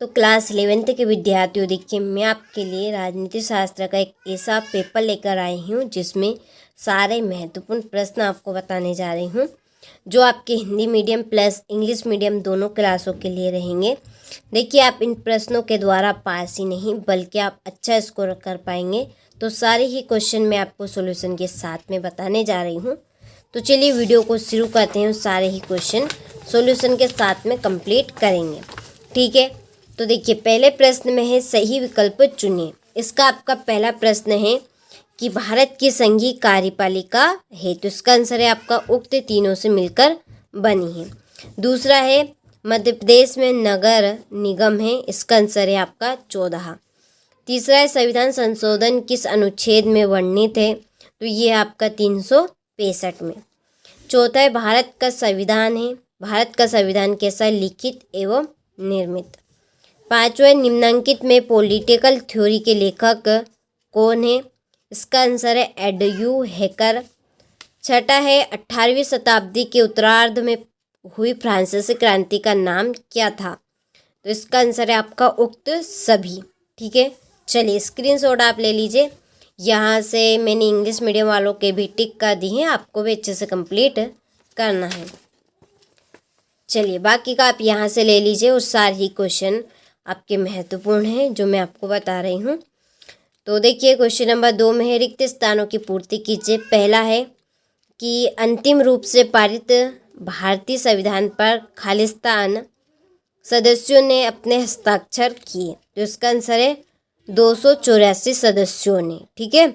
तो class 11th के विद्यार्थियों, देखिए मैं आपके लिए राजनीति शास्त्र का एक ऐसा पेपर लेकर आई हूँ जिसमें सारे महत्वपूर्ण प्रश्न आपको बताने जा रही हूँ, जो आपके Hindi medium plus English medium दोनों क्लासों के लिए रहेंगे। देखिए आप इन प्रश्नों के द्वारा पास ही नहीं बल्कि आप अच्छा स्कोर कर पाएंगे। तो सारे ही क्वेश्चन मैं आपको सॉल्यूशन के साथ में बताने जा रही हूँ। तो चलिए वीडियो को शुरू करते हैं। सारे ही क्वेश्चन सॉल्यूशन के साथ में कंप्लीट करेंगे, ठीक है। तो देखिए पहले प्रश्न में है सही विकल्प चुनिए। इसका आपका पहला प्रश्न है कि भारत की संघीय कार्यपालिका है, तो इसका आंसर है आपका उक्त तीनों से मिलकर बनी है। दूसरा है मध्य प्रदेश में नगर निगम है, इसका आंसर है आपका 14। तीसरा है संविधान संशोधन किस अनुच्छेद में वर्णित है, तो ये आपका 365 में। चौथा है भारत का संविधान है, भारत का संविधान कैसा लिखित एवं निर्मित। पांचवा निम्नांकित में पॉलिटिकल थ्योरी के लेखक कौन है, इसका आंसर है एडयू हेकर। छठा है 18वीं शताब्दी के उत्तरार्ध में हुई फ्रांसीसी क्रांति का नाम क्या था, तो इसका आंसर है आपका उक्त सभी, ठीक है। चलिए स्क्रीनशॉट आप ले लीजिए। यहाँ से मैंने इंग्लिश मीडियम वालों के भी टिक कर दी हैं, आपको भी अच्छे से कंप्लीट करना है। चलिए बाकी का आप यहाँ से ले लीजिए और सारे ही क्वेश्चन आपके महत्वपूर्ण हैं जो मैं आपको बता रही हूँ। तो देखिए क्वेश्चन नंबर 2 में है रिक्त स्थानों की पूर्ति कीजिए। पहला है कि अंतिम रूप से पारित भारतीय संविधान पर खालिस्तान सदस्यों ने अपने हस्ताक्षर किए, तो इसका आंसर है 284 सदस्यों ने, ठीक है।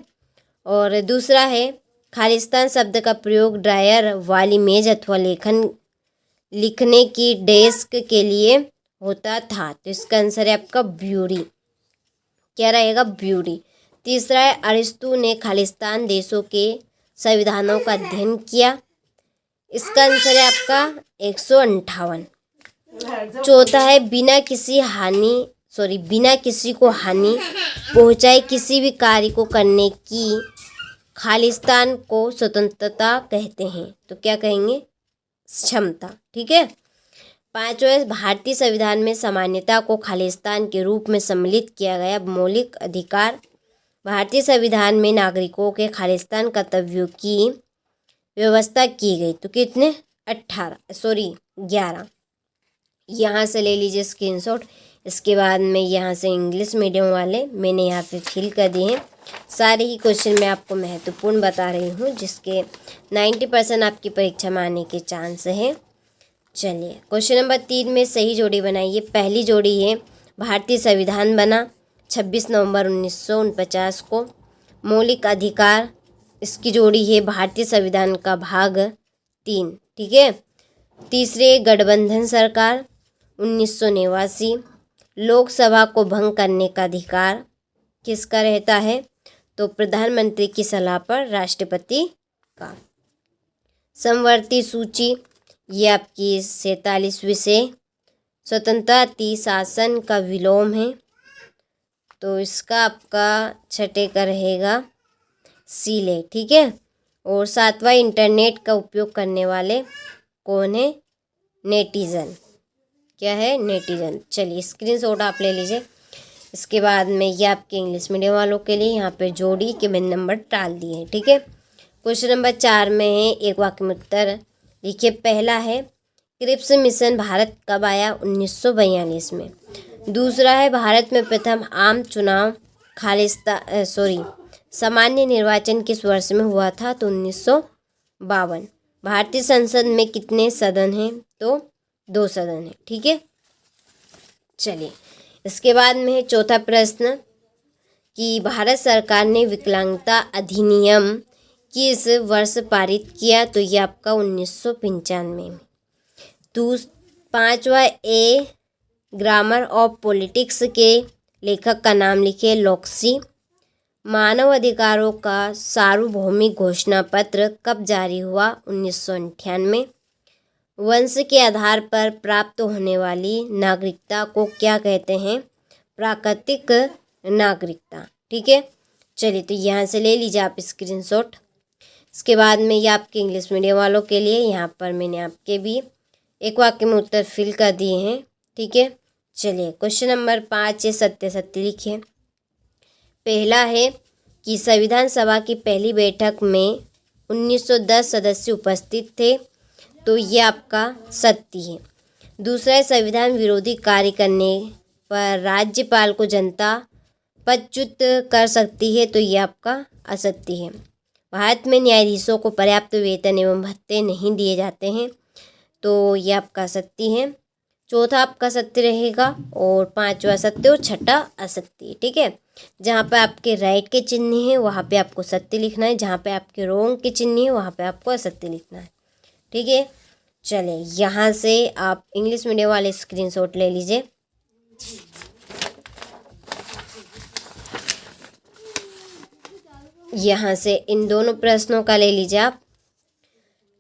और दूसरा है खालिस्तान शब्द का प्रयोग ड्रायर वाली मेज अथवा लिखने की डेस्क के लिए होता था, तो इसका आंसर है आपका ब्यूरी, क्या रहेगा ब्यूरी। तीसरा है अरिस्तु ने खालिस्तान देशों के संविधानों का अध्ययन किया, इसका आंसर है आपका 158। चौथा है बिना किसी को हानि पहुंचाए किसी भी कार्य को करने की खालिस्तान को स्वतंत्रता कहते हैं, तो क्या कहेंगे क्षमता, ठीक है। पांचवा भारतीय संविधान में समानता को खालिस्तान के रूप में सम्मिलित किया गया मौलिक अधिकार। भारतीय संविधान में नागरिकों के खालिस्तान कर्तव्यों की व्यवस्था की गई, तो कितने 11 यहाँ से ले लीजिए स्क्रीनशॉट। इसके बाद में यहाँ से इंग्लिश मीडियम वाले मैंने यहाँ पे फिल कर दिए हैं। सारे ही क्वेश्चन मैं आपको महत्वपूर्ण बता रही हूँ जिसके 90% आपकी परीक्षा में आने के चांस है। चलिए क्वेश्चन नंबर 3 में सही जोड़ी बनाइए। पहली जोड़ी है भारतीय संविधान बना 26 नवंबर 1949 को। मौलिक अधिकार, इसकी जोड़ी है भारतीय संविधान का भाग 3, ठीक है। तीसरे गठबंधन सरकार 1989। लोकसभा को भंग करने का अधिकार किसका रहता है, तो प्रधानमंत्री की सलाह पर राष्ट्रपति का। समवर्ती सूची ये आपकी 47वीं से। स्वतंत्रता शासन का विलोम है, तो इसका आपका छठे का रहेगा सीले, ठीक है। और 7वां इंटरनेट का उपयोग करने वाले कौन है, नेटिजन, क्या है नेटिजन। चलिए स्क्रीनशॉट आप ले लीजिए। इसके बाद में ये आपके इंग्लिश मीडियम वालों के लिए यहाँ पे जोड़ी के मैंने नंबर डाल दिए हैं, ठीक है। क्वेश्चन नंबर 4 में है एक वाक्य में उत्तर देखिए। पहला है क्रिप्स मिशन भारत कब आया, 1942 में। दूसरा है भारत में प्रथम आम चुनाव सामान्य निर्वाचन किस वर्ष में हुआ था, तो 1952। भारतीय संसद में कितने सदन हैं, तो 2 सदन हैं, ठीक है। चलिए इसके बाद में है चौथा प्रश्न कि भारत सरकार ने विकलांगता अधिनियम किस वर्ष पारित किया, तो ये आपका 1995 में। 5वां ए ग्रामर ऑफ पॉलिटिक्स के लेखक का नाम लिखिए, लॉक्सी। मानव अधिकारों का सार्वभौमिक घोषणा पत्र कब जारी हुआ, 1998। वंश के आधार पर प्राप्त होने वाली नागरिकता को क्या कहते हैं, प्राकृतिक नागरिकता, ठीक है। चलिए तो यहाँ से ले लीजिए आप स्क्रीनशॉट। इसके बाद में ये आपके इंग्लिश मीडियम वालों के लिए यहाँ पर मैंने आपके भी एक वाक्य में उत्तर फिल कर दिए हैं, ठीक है। चलिए क्वेश्चन नंबर 5 है, सत्य सत्य लिखिए। पहला है कि संविधान सभा की पहली बैठक में 1910 सदस्य उपस्थित थे, तो ये आपका सत्य है। दूसरा है संविधान विरोधी कार्य करने पर राज्यपाल को जनता पदच्युत कर सकती है, तो ये आपका असत्य है। भारत में न्यायाधीशों को पर्याप्त वेतन एवं भत्ते नहीं दिए जाते हैं, तो ये आपका सत्य है। चौथा आपका सत्य रहेगा और पांचवा सत्य और छठा असत्य। ठीक है, जहाँ पे आपके राइट के चिन्ह हैं वहाँ पे आपको सत्य लिखना है, जहाँ पे आपके रॉन्ग के चिन्ह हैं वहाँ पे आपको असत्य लिखना है। ठीक है, चले यहाँ से आप इंग्लिश मीडियम वाले स्क्रीनशॉट ले लीजिए। यहाँ से इन दोनों प्रश्नों का ले लीजिए आप।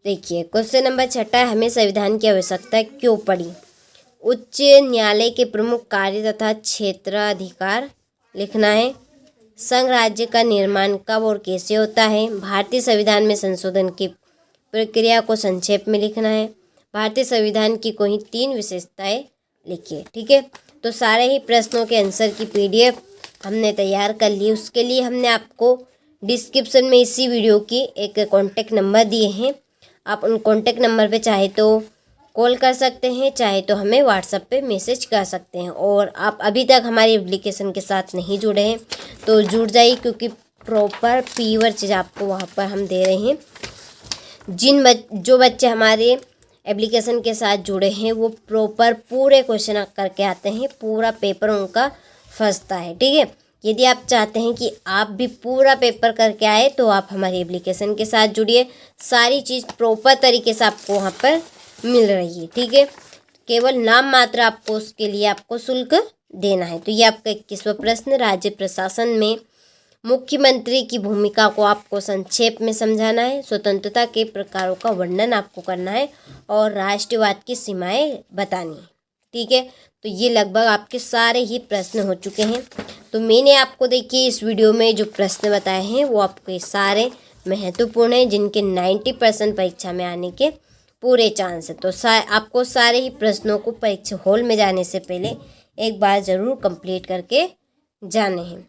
देखिए क्वेश्चन नंबर छठा है, हमें संविधान की आवश्यकता क्यों पड़ी? उच्च न्यायालय के प्रमुख कार्य तथा क्षेत्राधिकार लिखना है। संघ राज्य का निर्माण कब और कैसे होता है? भारतीय संविधान में संशोधन की प्रक्रिया को संक्षेप में लिखना है। भारतीय संविधान की कोई 3 विशेषताएं लिखिए। ठीक है, तो सारे ही प्रश्नों के आंसर की PDF हमने तैयार कर ली। उसके लिए हमने आपको डिस्क्रिप्शन में इसी वीडियो की एक कॉन्टेक्ट नंबर दिए हैं। आप उन कॉन्टेक्ट नंबर पे चाहे तो कॉल कर सकते हैं, चाहे तो हमें व्हाट्सएप पे मैसेज कर सकते हैं। और आप अभी तक हमारी एप्लीकेशन के साथ नहीं जुड़े हैं तो जुड़ जाइए, क्योंकि प्रॉपर प्योर चीज़ आपको वहाँ पर हम दे रहे हैं। जो बच्चे हमारे एप्लीकेशन के साथ जुड़े हैं वो प्रॉपर पूरे क्वेश्चन करके आते हैं, पूरा पेपर उनका फंसता है। ठीक है, यदि आप चाहते हैं कि आप भी पूरा पेपर करके आए तो आप हमारी एप्लीकेशन के साथ जुड़िए। सारी चीज़ प्रॉपर तरीके से आपको वहाँ पर मिल रही है। ठीक है, केवल नाम मात्र आपको उसके लिए आपको शुल्क देना है। तो ये आपका 21वां प्रश्न, राज्य प्रशासन में मुख्यमंत्री की भूमिका को आपको संक्षेप में समझाना है। स्वतंत्रता के प्रकारों का वर्णन आपको करना है और राष्ट्रवाद की सीमाएं बतानी है। ठीक है, तो ये लगभग आपके सारे ही प्रश्न हो चुके हैं। तो मैंने आपको देखिए इस वीडियो में जो प्रश्न बताए हैं वो आपके सारे महत्वपूर्ण हैं, जिनके 90% परीक्षा में आने के पूरे चांस है। तो आपको सारे ही प्रश्नों को परीक्षा हॉल में जाने से पहले एक बार ज़रूर कंप्लीट करके जाने हैं।